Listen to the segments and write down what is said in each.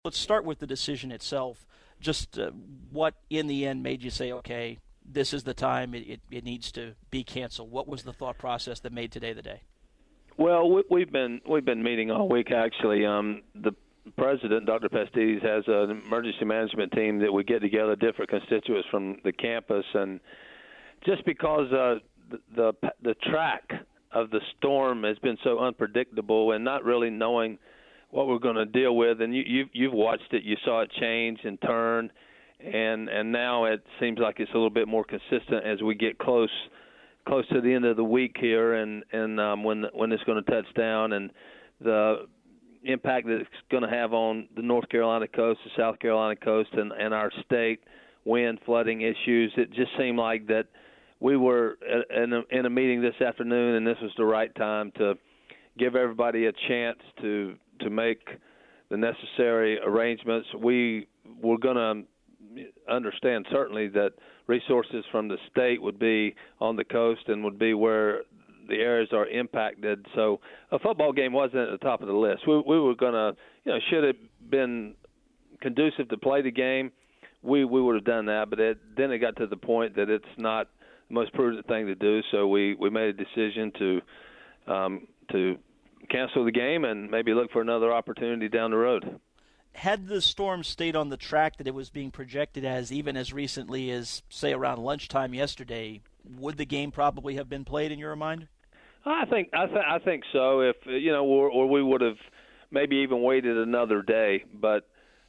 Let's start with the decision itself. Just what, in the end, made you say, okay, this is the time it needs to be canceled? What was the thought process that made today the day? Well, we've been meeting all week actually. The president, Dr. Pestides, has an emergency management team that we get together, different constituents from the campus, and just because the track of the storm has been so unpredictable and not really knowing what we're going to deal with, and you've watched it, you saw it change and turn, and now it seems like it's a little bit more consistent as we get close to the end of the week here, and when it's going to touch down, and the impact that it's going to have on the North Carolina coast, the South Carolina coast, and our state, wind, flooding issues. It just seemed like that we were in a meeting this afternoon, and this was the right time to give everybody a chance to make the necessary arrangements. We were going to understand certainly that resources from the state would be on the coast and would be where the areas are impacted. So a football game wasn't at the top of the list. We were going to, should it been conducive to play the game, we would have done that. But then it got to the point that it's not the most prudent thing to do. So we made a decision to cancel the game and maybe look for another opportunity down the road. Had the storm stayed on the track that it was being projected as, even as recently as, say, around lunchtime yesterday, would the game probably have been played in your mind? I think so. If or we would have maybe even waited another day. But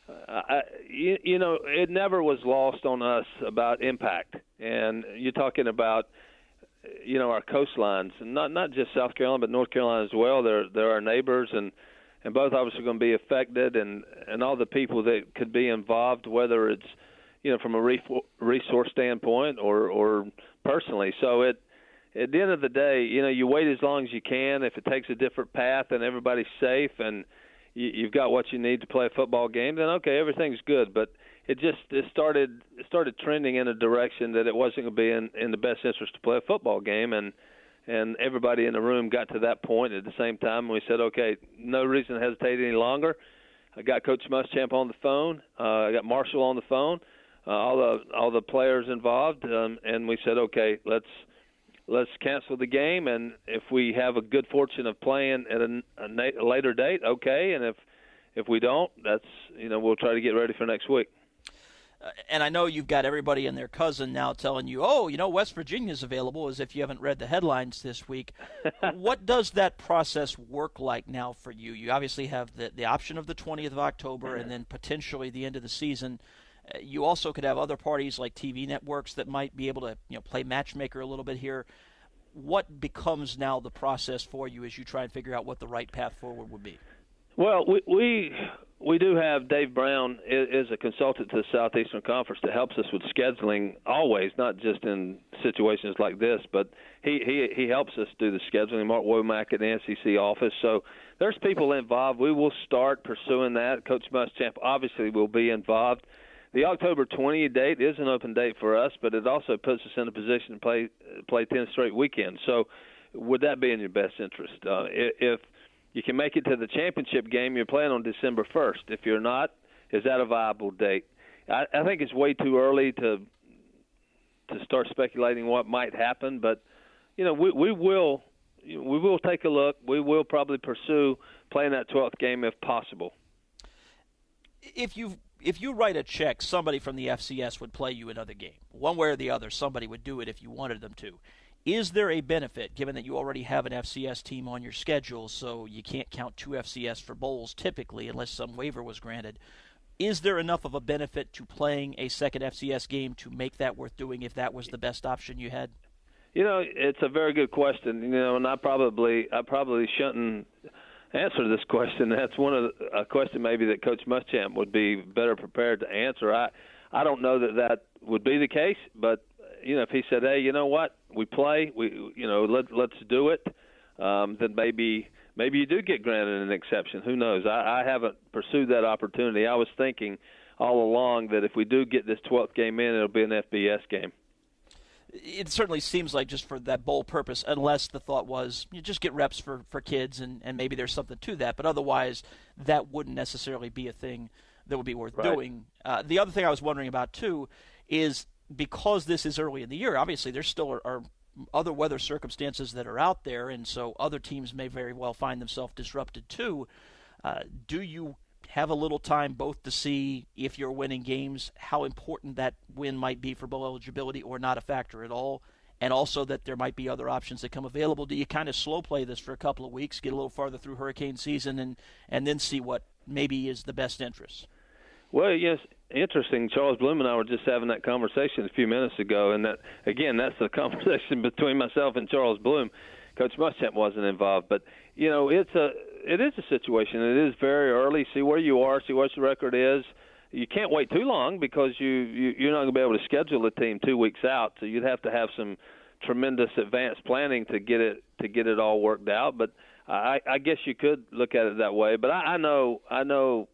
it never was lost on us about impact. And you're talking about our coastlines, and not just South Carolina, but North Carolina as well. They're our neighbors, and both of us are going to be affected, and all the people that could be involved, whether it's from a resource standpoint or personally. So at the end of the day, you wait as long as you can. If it takes a different path and everybody's safe and you've got what you need to play a football game, then okay, everything's good. But it started trending in a direction that it wasn't going to be in the best interest to play a football game, and everybody in the room got to that point at the same time. And we said, okay, no reason to hesitate any longer. I got Coach Muschamp on the phone. I got Marshall on the phone. All the players involved, and we said, okay, let's cancel the game, and if we have a good fortune of playing at a later date, okay, and if we don't, that's we'll try to get ready for next week. And I know you've got everybody and their cousin now telling you, West Virginia's available, as if you haven't read the headlines this week. What does that process work like now for you? You obviously have the option of the 20th of October and then potentially the end of the season. You also could have other parties like TV networks that might be able to play matchmaker a little bit here. What becomes now the process for you as you try and figure out what the right path forward would be? Well, we do have Dave Brown is a consultant to the Southeastern Conference that helps us with scheduling always, not just in situations like this, but he helps us do the scheduling. Mark Womack at the NCC office. So there's people involved. We will start pursuing that. Coach Muschamp obviously will be involved. The October 20th date is an open date for us, but it also puts us in a position to play 10 straight weekends. So would that be in your best interest? If you can make it to the championship game, you're playing on December 1st. If you're not, is that a viable date? I think it's way too early to start speculating what might happen, but we will take a look. We will probably pursue playing that 12th game if possible. If you write a check, somebody from the FCS would play you another game. One way or the other, somebody would do it if you wanted them to. Is there a benefit, given that you already have an FCS team on your schedule, so you can't count two FCS for bowls typically unless some waiver was granted? Is there enough of a benefit to playing a second FCS game to make that worth doing if that was the best option you had? It's a very good question, and I probably shouldn't answer this question. That's a question maybe that Coach Muschamp would be better prepared to answer. I don't know that would be the case, but if he said, hey, you know what, we play, let's do it, then maybe you do get granted an exception. Who knows? I haven't pursued that opportunity. I was thinking all along that if we do get this 12th game in, it'll be an FBS game. It certainly seems like just for that bowl purpose, unless the thought was you just get reps for kids, and maybe there's something to that. But otherwise, that wouldn't necessarily be a thing that would be worth Right. doing. The other thing I was wondering about, too, is because this is early in the year, obviously there still are other weather circumstances that are out there, and so other teams may very well find themselves disrupted, too. Do you have a little time both to see if you're winning games, how important that win might be for bowl eligibility or not a factor at all, and also that there might be other options that come available? Do you kind of slow play this for a couple of weeks, get a little farther through hurricane season, and then see what maybe is the best interest? Well, yes, interesting. Charles Bloom and I were just having that conversation a few minutes ago, and that again, that's a conversation between myself and Charles Bloom. Coach Muschamp wasn't involved, but it is a situation. It is very early. See where you are. See what your record is. You can't wait too long because you're not going to be able to schedule a team 2 weeks out. So you'd have to have some tremendous advanced planning to get it all worked out. But I guess you could look at it that way. But I know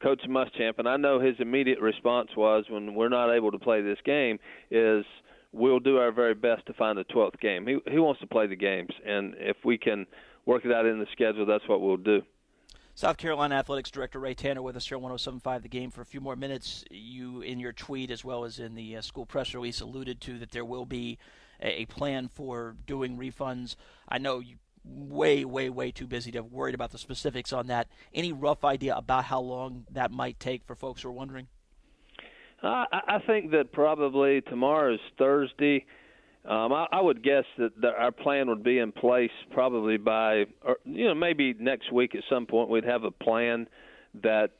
Coach Muschamp, and I know his immediate response was when we're not able to play this game is we'll do our very best to find the 12th game. He wants to play the games, and if we can work it out in the schedule, that's what we'll do. South Carolina Athletics Director Ray Tanner with us here on 107.5 The Game for a few more minutes. You, in your tweet as well as in the school press release, alluded to that there will be a plan for doing refunds. I know you way too busy to have worried about the specifics on that. Any rough idea about how long that might take for folks who are wondering? I think that probably tomorrow is Thursday. I would guess that our plan would be in place probably by, maybe next week at some point we'd have a plan that,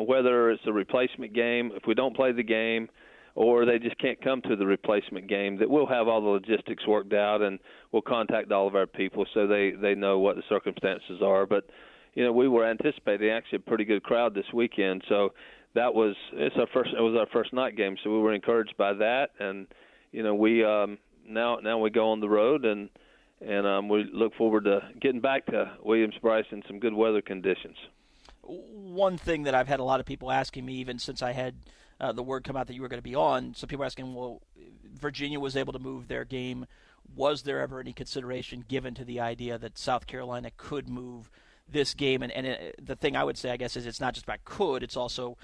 whether it's a replacement game, if we don't play the game, or they just can't come to the replacement game, that we'll have all the logistics worked out and we'll contact all of our people so they know what the circumstances are. But, we were anticipating actually a pretty good crowd this weekend, so it was our first night game, so we were encouraged by that, and we now we go on the road and we look forward to getting back to Williams-Brice in some good weather conditions. One thing that I've had a lot of people asking me, even since I had the word come out that you were going to be on, some people are asking, well, Virginia was able to move their game. Was there ever any consideration given to the idea that South Carolina could move this game? And the thing I would say, I guess, is it's not just about could, it's also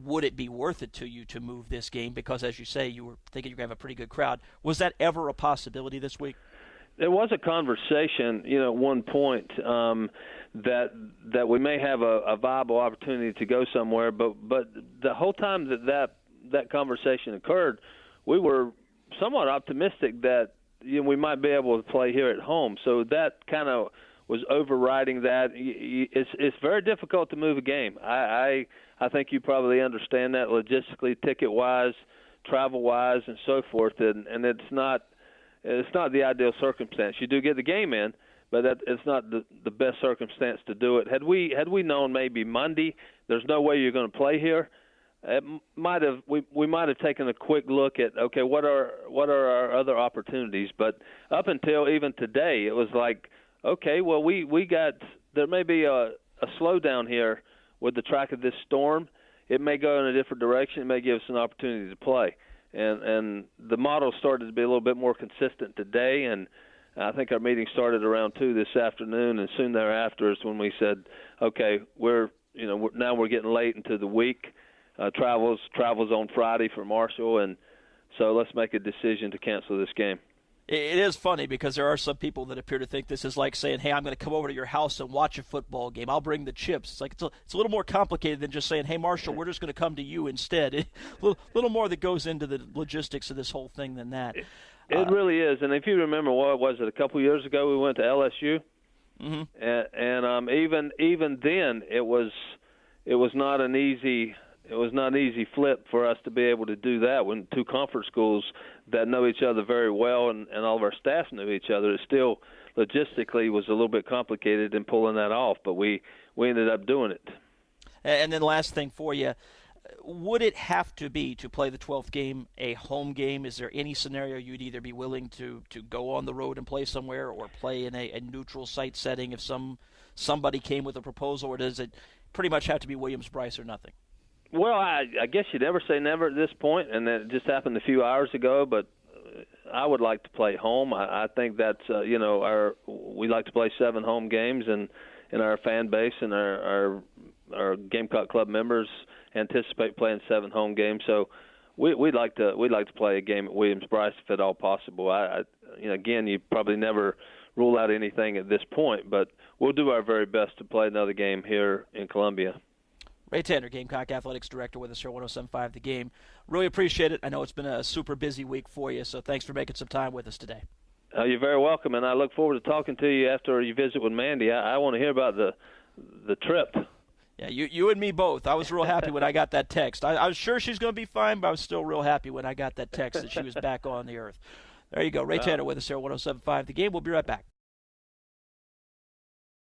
would it be worth it to you to move this game? Because, as you say, you were thinking you're going to have a pretty good crowd. Was that ever a possibility this week? There was a conversation, at one point that we may have a viable opportunity to go somewhere, but the whole time that conversation occurred, we were somewhat optimistic that we might be able to play here at home. So that kind of was overriding that. It's very difficult to move a game. I think you probably understand that logistically, ticket-wise, travel-wise, and so forth, and it's not the ideal circumstance. You do get the game in, but it's not the best circumstance to do it. Had we known maybe Monday, there's no way you're going to play here, we might have taken a quick look at, okay, what are our other opportunities? But up until even today, it was like, okay, well, there may be a slowdown here with the track of this storm. It may go in a different direction. It may give us an opportunity to play. And the model started to be a little bit more consistent today, and I think our meeting started around 2 this afternoon, and soon thereafter is when we said, okay, now we're getting late into the week. Travels on Friday for Marshall, and so let's make a decision to cancel this game. It is funny because there are some people that appear to think this is like saying, hey, I'm going to come over to your house and watch a football game. I'll bring the chips. It's like it's a little more complicated than just saying, hey, Marshall, we're just going to come to you instead. A little more that goes into the logistics of this whole thing than that. It really is. And if you remember, what was it, a couple years ago we went to LSU? Mm-hmm. And even then it was not an easy – it was not an easy flip for us to be able to do that when two conference schools that know each other very well and all of our staff knew each other. It still logistically was a little bit complicated in pulling that off, but we ended up doing it. And then last thing for you, would it have to be, to play the 12th game, a home game? Is there any scenario you'd either be willing to go on the road and play somewhere or play in a neutral site setting if somebody came with a proposal, or does it pretty much have to be Williams-Brice or nothing? Well, I guess you never say never at this point, and it just happened a few hours ago, but I would like to play home. I think that's, we like to play 7 home games, and our fan base and our Gamecock Club members anticipate playing 7 home games. So we'd like to play a game at Williams-Brice if at all possible. Again, you probably never rule out anything at this point, but we'll do our very best to play another game here in Columbia. Ray Tanner, Gamecock Athletics Director, with us here on 107.5 The Game. Really appreciate it. I know it's been a super busy week for you, so thanks for making some time with us today. You're very welcome, and I look forward to talking to you after you visit with Mandy. I want to hear about the trip. Yeah, you and me both. I was real happy when I got that text. I was sure she's going to be fine, but I was still real happy when I got that text that she was back on the earth. There you go. Ray Tanner with us here on 107.5 The Game. We'll be right back.